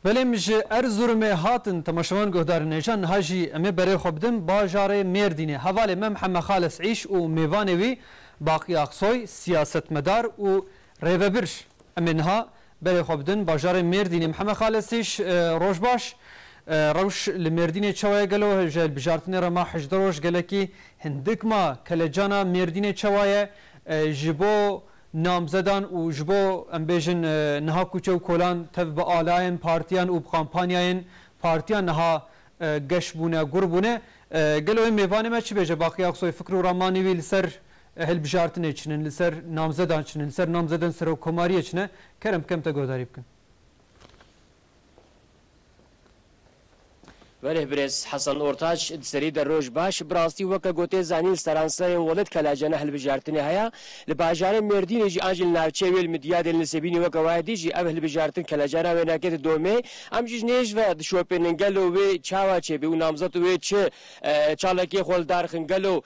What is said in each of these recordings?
بله مج ارزورم هاتن تماشوان گهدار نشان هاجی امی برای خوبدن باجار مردینه حواله محمد خالص عیش و میوانوی باقی اقصای سیاست مدار و ریوبرش امنها برای خوبدن باجار مردینه محمد خالصیش روش باش روش لمردینه چوای گلو جل بجارتنه رما حجد روش گلکی هندک ما کلجانا مردینه چوای جبو نامزدان و جبو امبیجن نها کوچه و کلان تف با آلاین پارتیان و کامپانیاین پارتیان نها گشبونه گربونه گلوی میوانه ما چی بیجه باقی اقصای فکر و رامانی وی لسر هل بجارتنه چنن لسر نامزدان چنن لسر نامزدان سر و کماریه چنه کرم کم تا گوداری بکن ولی برس حسن اورتاج سری در روش باش براستی وقت گوته زنیل سرانسای ولد کلاجنه هل بجارتنی هیا لباجار مردین جی آنجل نارچه ویل مدیاد النسبینی وقت وادی جی ابل بجارتن کلاجنه و نکت دومه ام جیج نیش و شوپننگلو و چاوا چه به نامزد و چه چالکی خال دارخنگلو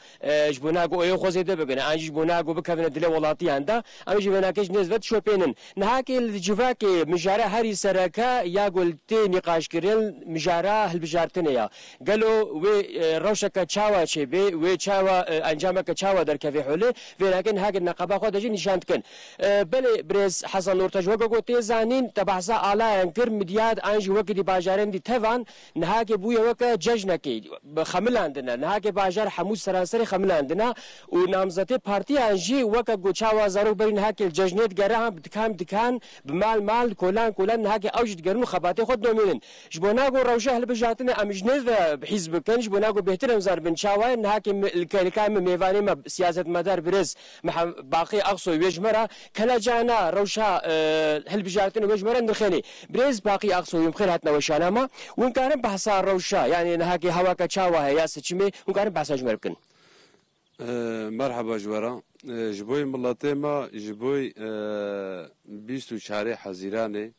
جبناگو ای خوزیده بگن آنج جبناگو بکفن دل ولاتی عنده ام جی بناکش نیز و شوپنن نهاکی جواک مجاره هری سرکا یا قلتی نقاش کردن مجاره هل بجار تنیا قالوا وروشك تشاوا شبي وتشاوا انجامك تشاوا در كفي حوله ولكن هاك النقابه خد جي نشانت كن بل بريس حسن نورتاج وقو تيزانين تبعسا على انكر مدياد انج وقت دي باجارين دي تفان نهاك بويا وك ججنكي خمل عندنا نهاك باجار حمود سراسري خمل عندنا ونامزته بارتي انجي وك جو تشاوا زارو برين هاك الججنيت قراها دكان بمال كولان نهاك اوجد قرنو خباتي خد نومين جبوناغو روشه بجاتنا امجنز بحزب كنج بناقو بهترم زار بن شاوين هاكم الكلام ميفاني ما سياسه مدار برز باقي اقصو ويجمره كلا جانا روشا هل بجاتنا ويجمره ندخلي برز باقي اقصو يوم خير هاتنا وشانما وان كان بحثا روشا يعني هاكي هواكا تشاوا هيا سچمي وان كان بحثا جمركن مرحبا جوارا جبوي ملاتيما جبوي بيستو شارع حزيراني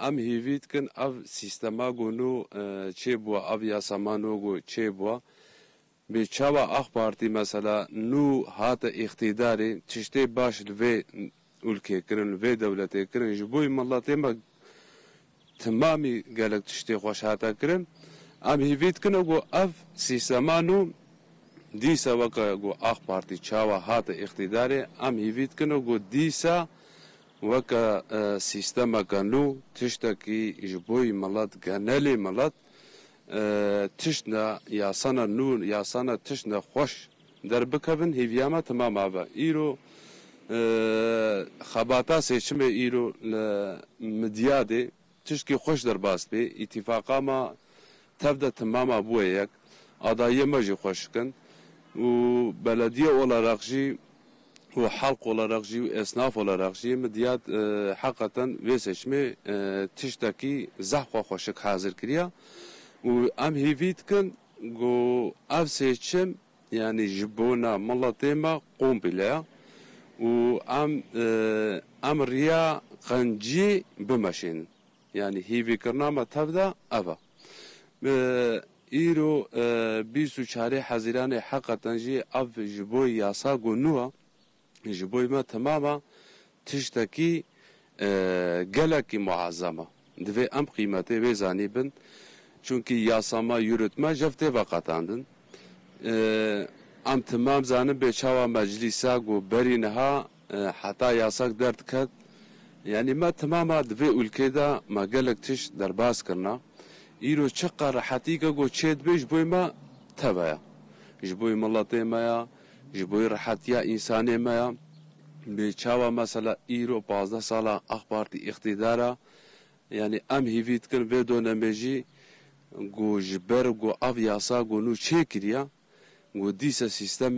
ام هیوید کن او سیستما گونو چه بوا او یاسامانو گو چه بوا به چاوا اخ پارتی مثلا نو هات اقتداری تشتی باش لوی ülke کرن لوی دولتی کرن جبوی ملتی ما تمامی گلک تشتی خوش هاتا کرن ام هیوید کن گو او سیستمانو دیسا وکا گو اخ پارتی چاوا هات اقتداری ام هیوید کن گو دیسا وكا سيستما كانو تشتكي جبوي ملات كانالي ملات تشنا يا سنة نون يا سنة تشنا خوش در بكفن هيفياما تمام عبا ايرو خباتا سيشمي ايرو مديادي تشكي خوش در باست بي اتفاقا ما تبدا تمام ابويك ادايه مجي خوشكن وبلديه ولا رقجي وحلق olarak esnaf olarak mediyat hakikaten ve seçme tiştaki zahva hoşuk hazır kiriya ve am hivitken go av seçim yani jibona malatema komple ve am riya kanci bmaşin yani hivikrnama tavda ava İro bisu çare hazirane hakikaten av jiboy yasa gonuwa جبوي ما تماما تشتكي جلكي معظمة دفي أم قيمتي وزاني بن چونكي ياساما يرتما جفتي وقت عندن أم تمام زانم بيشاوا مجلسا و برينها حتى ياساك درد كد يعني ما تماما دفي الكيدا ما جلك تش درباس كرنا إيرو چقا راحتيكا و چيد بي جبوي ما تبايا جبوي ملاتي مايا جبوی راحتیا انسانی ما به چاوا مثلا ایرو 15 سالا اخبارتی اقتدارا یعنی ام هیوید کن و دو نمیجی گو جبر گو آب یاسا گو نو چه کریا گو دیسا سیستم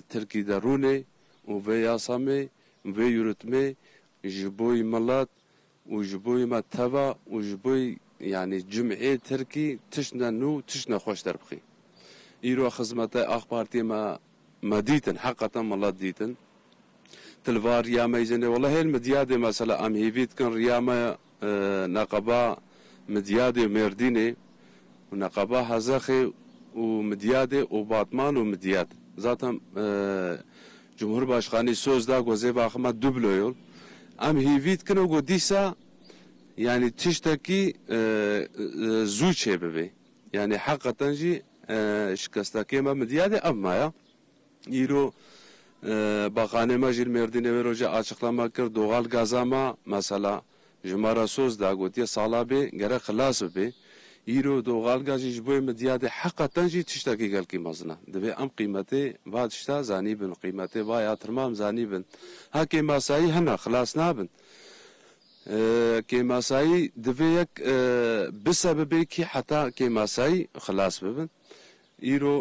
ترکی درونه و یاسامه و یورتمه جبوی ملات و جبوی ما تبا و جبوی یعنی جمعه ترکی تشنا نو تشنا خوش دربخی ایرو خدمت اخبارتی ما مديتن حقا ملات ديتن تلفار رياما يزني والله المديادة مثلا ام هيفيت كان رياما نقبا مديادة مرديني ونقبا هزاخي ومديادة وباطمان ومدياد ذاتهم جمهور باشخاني سوز دا وزيب احمد دبلو يول ام هيفيت كانوا قديسا yani tişteki zû çê bibe yani hakikaten jî şikestekê me midyadê ev maya îro Bakanê me jî Mêrdînê wê rojê açıklama kir doğal gaza me mesela ji me re soz da gotiye sala bê gerek xilas bibe îro doğal gaz jî ji bo midyadê hakikaten jî tiştekî gelkî mezin e divê em qîmetê va tişta zanîbin qîmetê va ya tirmam zanîbin ha kêmasayî hene xilas nabin kêmasayî divê yek bisebibe kî heta kêmasayî xilas bibin îro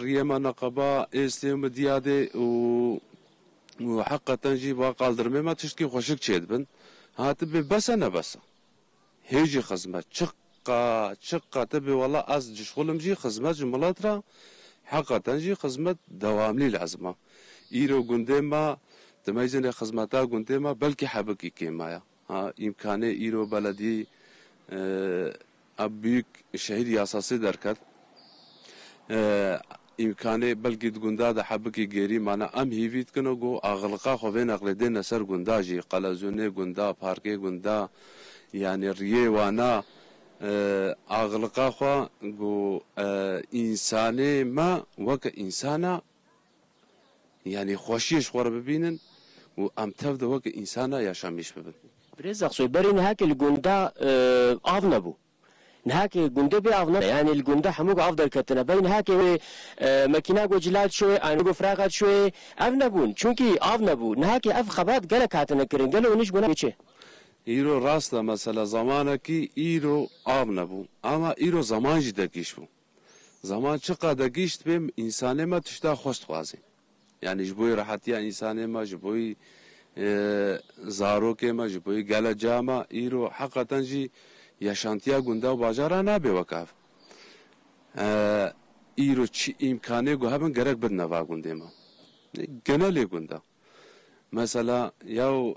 riyema neqeba êstê midyadê û hakikaten jî va qaldirmê me tiştkî xweşik çê dibin hatibê bese nebese hêjî xizmet çıqqa tibê wala ez cişxulim jî xizmet ji milet re hakikaten jî xizmet dewamlî lazim e îro gundê me di meyzînê xizmeta gundê me belkî hebikî kêmaya ha îmkanê îro beledî büyük şehir yasası derket îmkanê belkî di gunda de hebikî gerî mane em hîvî dikin û got axiliqa xwe vê neqlêdêne ser gunda jî qelezûnê gunda parkê gunda yani riyê wana axiliqa xwe got însanê me weke însana yani xweşiyê ji xwe re bibînin û em tev de weke însana yaşamış bibin. Birêz Aqsoy berê nihakê li gunda av nebû. Nihakê gundê bê av ne yani li gunda hemû av derketine berê nihakê wê mekîna got cilat şoyê anî got firaxet şoyê ev nebûn çunkî av nebû nihakê ev xebat gelek hatine kirin gelo hûn jî bûne bêçe. îro rast e mesela zamanekî îro av nebû ama îro zaman jî dekîş bû. Zaman çiqa dekîşt bê însanê me tişta xweş dixwazê. Yani ji bo rahetiya însanê me ji bo zarokê me ji bo geleca me îro heqeten jî yaşantiya gunda û bajara nabe weke ev. Îro çi îmkanê got hebin gerek bin neva gundê me. Genelê gunda. Mesela yaw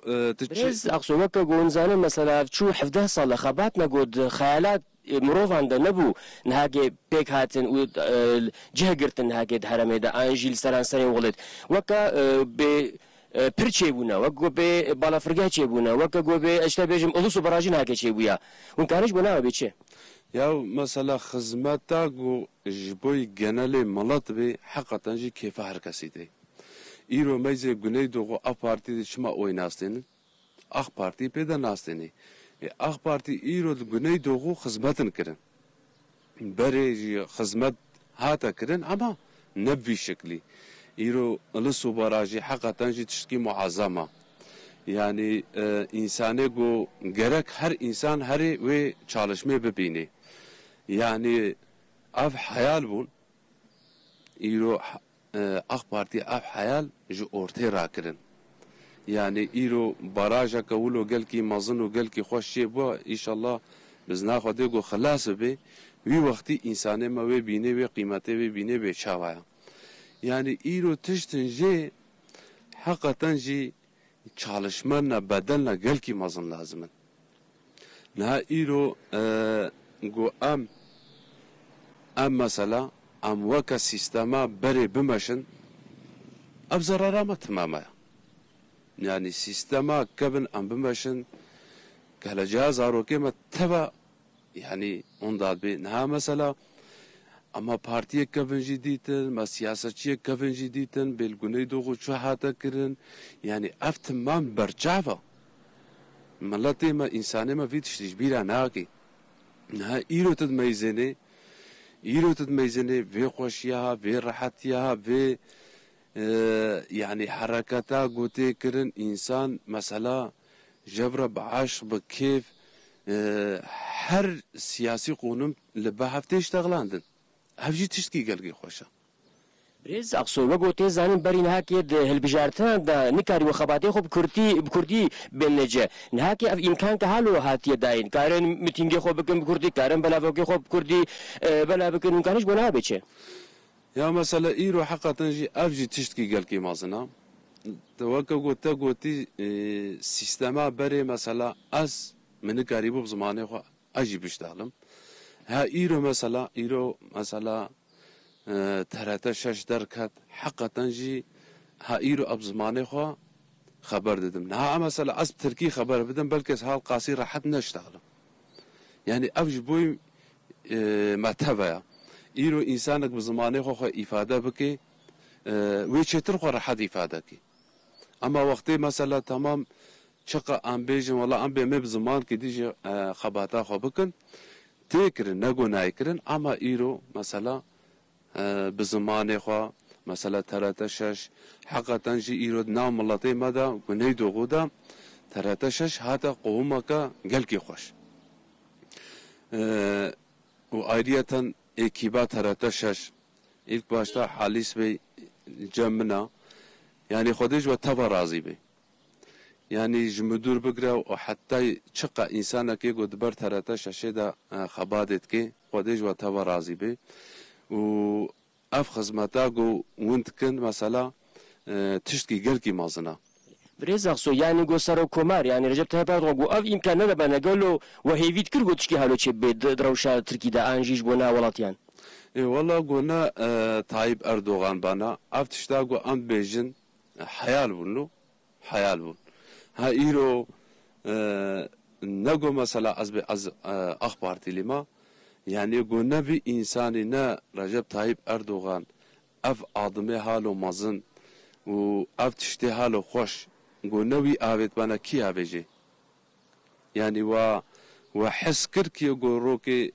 Birêz Aqsoy weke got zanin mesela çû 17 sal xebat me got xeyalat mirovan de nebû nihakê pêk hatin û cih girtin nihakê di heremê de an jî li seran serên welêt weke bê pir çêbûne wek got bê balafirgeh çêbûne weke got bê işte bêjim ulus û barajî nihakê çêbûye hûn karî ji bo nawe bêçe yaw mesela xizmeta got ji bo genelê milet bê heqeten jî kêfa her kesî tê. îro meyzê Güneydoğu A Partî de çima oy nastênin Ak Partî pê de nastênê Ak Partî îro di Güneydoğu xizmetin kirin berê jî xizmet hate kirin ama ne vî şeklî îro lis û barajî heqeten jî tiştkî muazzama yani însanê got gerek her însan herê wê çalışmê bibînê yani ev heyal bûn îro AK Parti ev heyal ji ortê rakirin yani îro barajeke wilo gelkî mezin û gelkî xweş çê bû îşallah bizna Xwedê got xilas bibe wî wextî însanê me wê bînê wê qîmetê wê bînê bê çawa ye yani îro tiştin jê heqeten jî çalışmana bedelna gelkî mezin lazim in niha îro got em mesela em weke sîstema berê bimeşin ev zerara me timam e yani sîstema kevin em bimeşin geleceğa zarokê me teva yani ondan bê niha mesela ama partiyek kevin jî dîtin me siyasetçiyek kevin jî dîtin bê li Güneydoğu çi hate kirin yani ev timam berçav e miletê me însanê me vî tiştî ji bîra nakê niha îro tu di meyzênê îro tu di meyzênê vê xweşiya vê rehetiya vê yani hareketa gotê kirin însan mesela jevre bi eşq bi kêf her siyasî qûnum li bi heftê iştexilandin ev jî tiştkî gelkî xweş e Birêz Aqsoy wek got tê zanîn berî nihakê di hilbijartina de nikarî we xebatê xwe bi Kurdî bêhnece nihakê ev îmkan ke halo hatiye dayîn karin mîtîngê xwe bikin bi Kurdî karin belavokê xwe bi Kurdî bela bikin hûn karî ji bo nawe bêçe ya mesela îro heqeten jî ev jî tiştkî gelkî mezin e weke got te gotî sîstema berê mesela ez min nikarîbû bi zimanê xwe ez jî biştexilim ha îro mesela TRT 6 derket heqeten jî ha îro ev zimanê xwe خبر ددم نها مثلا از ترکی خبر بدم بلکه حال قاسی راحت نشتغلم يعني أفج بوي متبعه إيرو إنسانك بزمانه خو إفادة بكي ويشتر خو راحت إفادة كي أما وقتي مثلا تمام شقة أم بيجن ولا أم بيمي بزمان كي ديجي خباتا خو بكن تكرن نقو نايكرن أما إيرو مثلا بزمانه خو مثلا 36 حقا جي إيرو نام ملطي مدى ونيدو غودا 36 هذا قومك قلقي خوش و آیریتا اکیبا 36 ilk başta Halis Bey cemna yani خودش و تبا راضی بی yani جمدور بگره و حتی چقا انسانه که گود بر 36 دا خبادت که خودش و تبا راضی بی و اف خدمتا گو وند کن مثلا تشتکی گل کی مازنا بريزاقسو يعني جو سارو كومار يعني رجب طيب اردوغان جو اف امكان ندا بنا قالو وهيفيت كرغو تشكي هالو تشي دروشا تركي دا انجيش بونا ولاتيان والله قلنا طيب اردوغان بنا اف تشتاقو ام بيجن حيال بونو حيال بون ها ايرو نگو مثلا از اخبار تلما يعني قلنا بي انساني نا رجب طيب اردوغان اف آدمي حالو مزن و اف تشتي حالو خوش گونوی آوید بنا کی آویجی یعنی و حس کرد که گورو که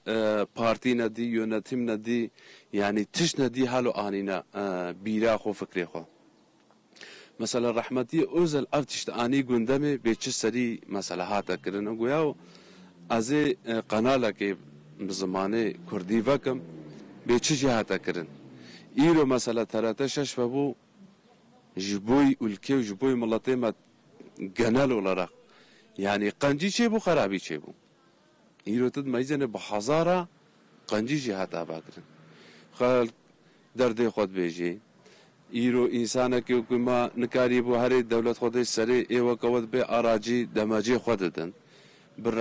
پارتی ندی یونتیم ندی یعنی تش ندی حالو آنینا بیرا خو فکری خو مثلا رحمتی اوزل افتشت آنی گندمه به چه سری مثلا هاتا کرن گویاو از قناله که زمانه کردی وکم به چه جهاتا کرن ایرو مثلا 36 و بو جبوي ülke جبوي ملتي ما genel olarak yani qancı şey bu kharabi şey bu İrotad meyzene bahazara qancı cihat abakrin khal derde xod beji İro insana ki hukuma nikari bu her devlet xod seri ev kavad be araci demaci xod edin bir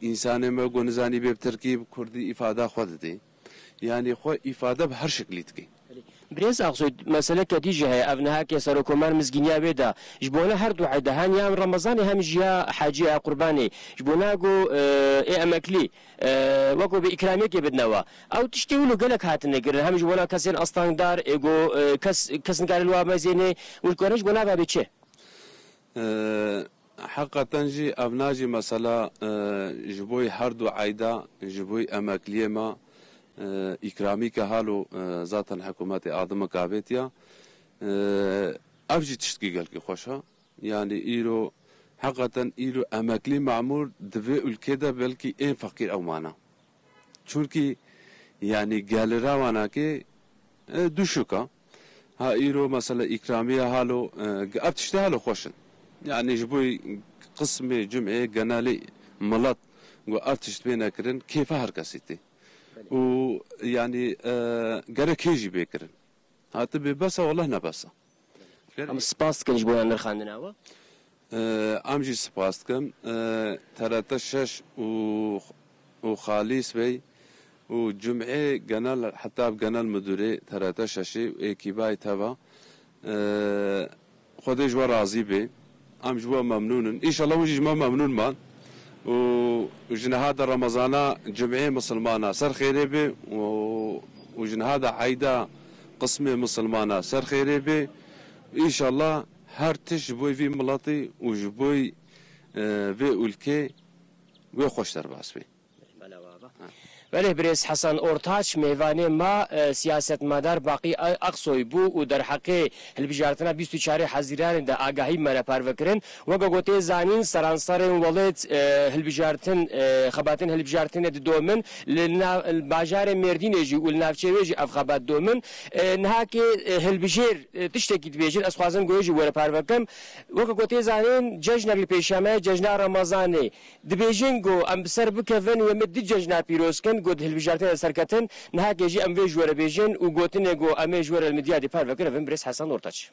insane me gonzani be terkib kurdi ifade xodedi yani xo ifade be her şeklit ki بريز أقصد مسألة كديجة هي أبنها كسر كمان مزجنيا بيدا جبونا هردو عدهان يا رمضان هم جيا حاجة قرباني جبونا جو أمكلي وكو بإكرامية كبدنوا أو تشتيولو قالك هات النجر هم جبونا كسين أصلا دار إيجو كس نقال الوا مزينة والكورج جبونا بابتشة حقا تنجي أبناجي مسألة جبوي هردو عيدا جبوي أمكلية ما إكرامي كهالو ذاتن حكومات آدم كابيتيا أبجي تشتكي قالك خوشها يعني إيرو حقا إيرو أماكلي معمول دفي الكدا بلكي إن فقير أو معنا چونكي يعني قالرا وانا كي دوشوكا ها إيرو مثلا إكرامي هالو أبتشتي هالو خوشن يعني جبوي قسم جمعي قنالي ملط وأبتشت بينا كرن كيف هركسيتي و يعني قرا كيجي بيكرن هات ببسا والله نبسا أم سباس كنج بونا نرخاندنا وا أمجي سباس كم 36 و خالص بي وجمعي قنال حتى بقنال مدوري 36 اكيباي تبا خدش ورازي بي أمجوا ممنون إن شاء الله وجي ما ممنون مان وجنهاد رمضان جمعية مسلمانة سر خيري بي وجنهاد عيدا قسم مسلمانة سر خيري بي إن شاء الله هر تش بوي في ملاتي وجبوي في أولكي وخوش درباس بي ولی بريس حسن أورتاش ميواني ما سياسة مدار باقي أقصوي بو و در حقي هلبجارتنا 24 حزيران دا آگاهي منا پاروكرن وگا گوتي زانين سرانسارين ولد هلبجارتن خباتن هلبجارتن دا دومن الباجار مردين جي والنافچه جي أفخبات دومن نهاكي هلبجير تشتكي تبيجن أسخوازن گوي جي ورا پاروكم وگا گوتي زانين ججنا البيشامه ججنا رمضاني دبيجن گو ام بسر بكفن ومد ججنا بيروسكن قد هالبجارتين سركتن نهاك يجي أم في جوار بيجن وقوتن يجو أم جوار المديا دي بار فكر بريس حسن أورتاش